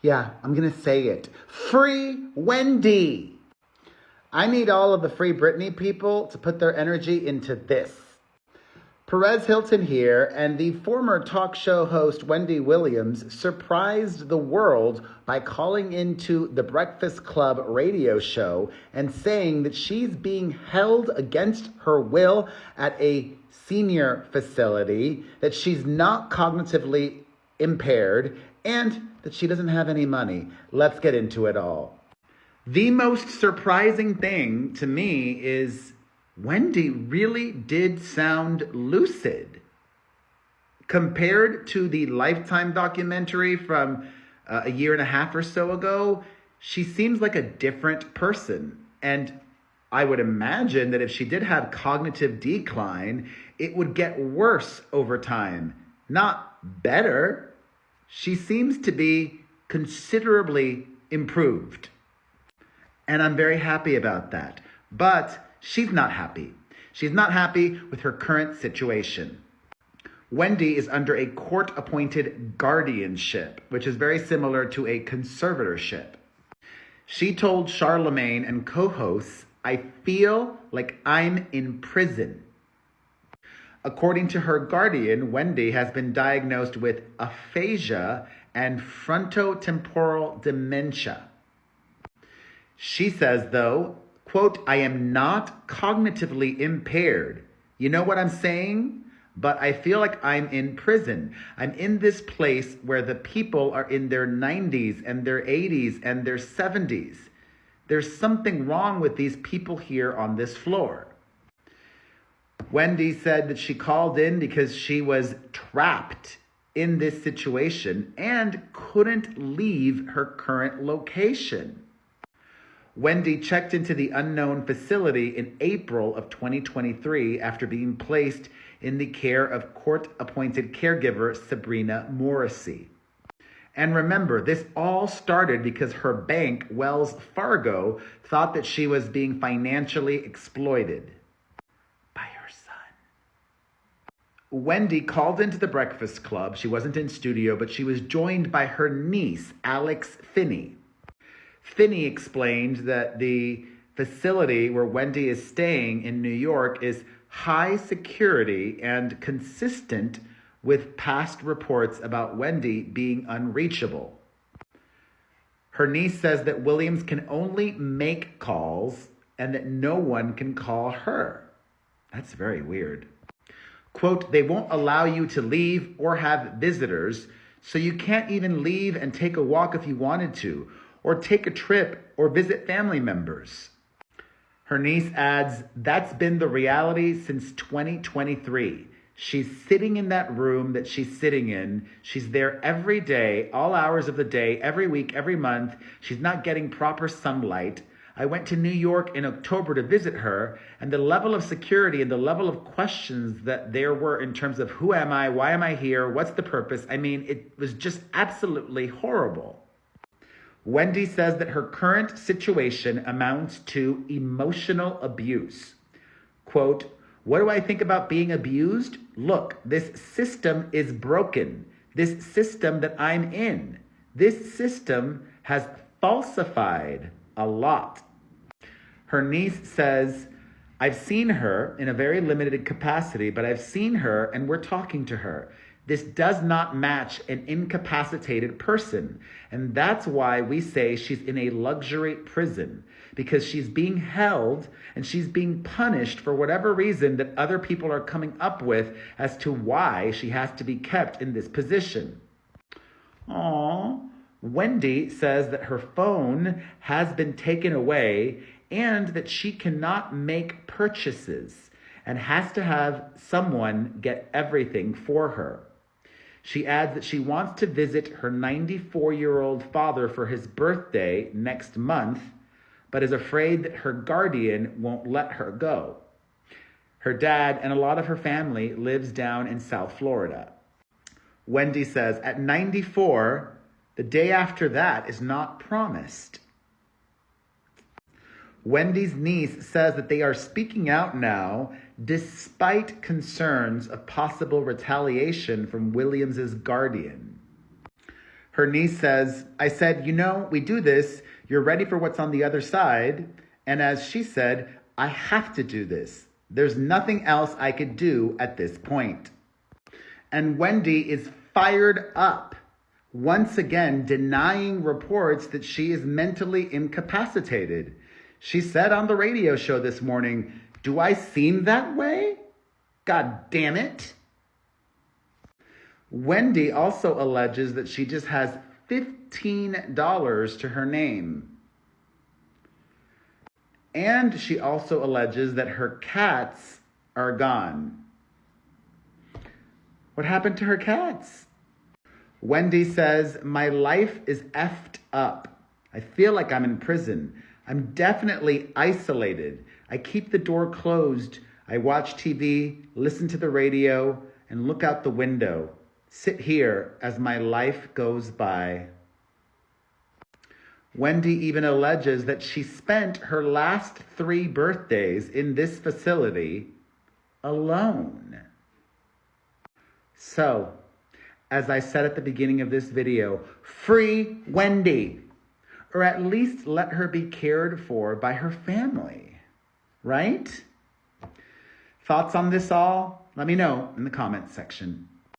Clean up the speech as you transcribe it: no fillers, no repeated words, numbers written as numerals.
Yeah, I'm going to say it. Free Wendy! I need all of the Free Britney people to put their energy into this. Perez Hilton here, and the former talk show host Wendy Williams surprised the world by calling into the Breakfast Club radio show and saying that she's being held against her will at a senior facility, that she's not cognitively impaired, and that she doesn't have any money. Let's get into it all. The most surprising thing to me is Wendy really did sound lucid. Compared to the Lifetime documentary from a year and a half or so ago, she seems like a different person. And I would imagine that if she did have cognitive decline, it would get worse over time, not better. She seems to be considerably improved. And I'm very happy about that. But she's not happy. She's not happy with her current situation. Wendy is under a court-appointed guardianship, which is very similar to a conservatorship. She told Charlemagne and co-hosts, "I feel like I'm in prison." According to her guardian, Wendy has been diagnosed with aphasia and frontotemporal dementia. She says, though, quote, "I am not cognitively impaired. You know what I'm saying? But I feel like I'm in prison. I'm in this place where the people are in their 90s and their 80s and their 70s. There's something wrong with these people here on this floor." Wendy said that she called in because she was trapped in this situation and couldn't leave her current location. Wendy checked into the unknown facility in April of 2023 after being placed in the care of court-appointed caregiver Sabrina Morrissey. And remember, this all started because her bank, Wells Fargo, thought that she was being financially exploited by her son. Wendy called into the Breakfast Club. She wasn't in studio, but she was joined by her niece, Alex Finney. Finney explained that the facility where Wendy is staying in New York is high security and consistent with past reports about Wendy being unreachable. Her niece says that Williams can only make calls and that no one can call her. That's very weird. Quote, "They won't allow you to leave or have visitors, so you can't even leave and take a walk if you wanted to, or take a trip, or visit family members." Her niece adds, "That's been the reality since 2023. She's sitting in that room that she's sitting in. She's there every day, all hours of the day, every week, every month. She's not getting proper sunlight. I went to New York in October to visit her, and the level of security and the level of questions that there were in terms of who am I, why am I here, what's the purpose? I mean, it was just absolutely horrible." Wendy says that her current situation amounts to emotional abuse. Quote, "What do I think about being abused? Look, this system is broken. This system that I'm in. This system has falsified a lot." Her niece says, "I've seen her in a very limited capacity, but I've seen her and we're talking to her. This does not match an incapacitated person. And that's why we say she's in a luxury prison, because she's being held and she's being punished for whatever reason that other people are coming up with as to why she has to be kept in this position." Aww. Wendy says that her phone has been taken away and that she cannot make purchases and has to have someone get everything for her. She adds that she wants to visit her 94-year-old father for his birthday next month, but is afraid that her guardian won't let her go. Her dad and a lot of her family lives down in South Florida. Wendy says, at 94, the day after that is not promised. Wendy's niece says that they are speaking out now despite concerns of possible retaliation from Williams's guardian. Her niece says, I said, we do this. You're ready for what's on the other side. And as she said, I have to do this. There's nothing else I could do at this point. And Wendy is fired up, once again denying reports that she is mentally incapacitated. She said on the radio show this morning, do I seem that way? God damn it. Wendy also alleges that she just has $15 to her name. And she also alleges that her cats are gone. What happened to her cats? Wendy says, my life is effed up. I feel like I'm in prison. I'm definitely isolated. I keep the door closed. I watch TV, listen to the radio, and look out the window. Sit here as my life goes by. Wendy even alleges that she spent her last 3 birthdays in this facility alone. So, as I said at the beginning of this video, free Wendy, or at least let her be cared for by her family, right? Thoughts on this all? Let me know in the comments section.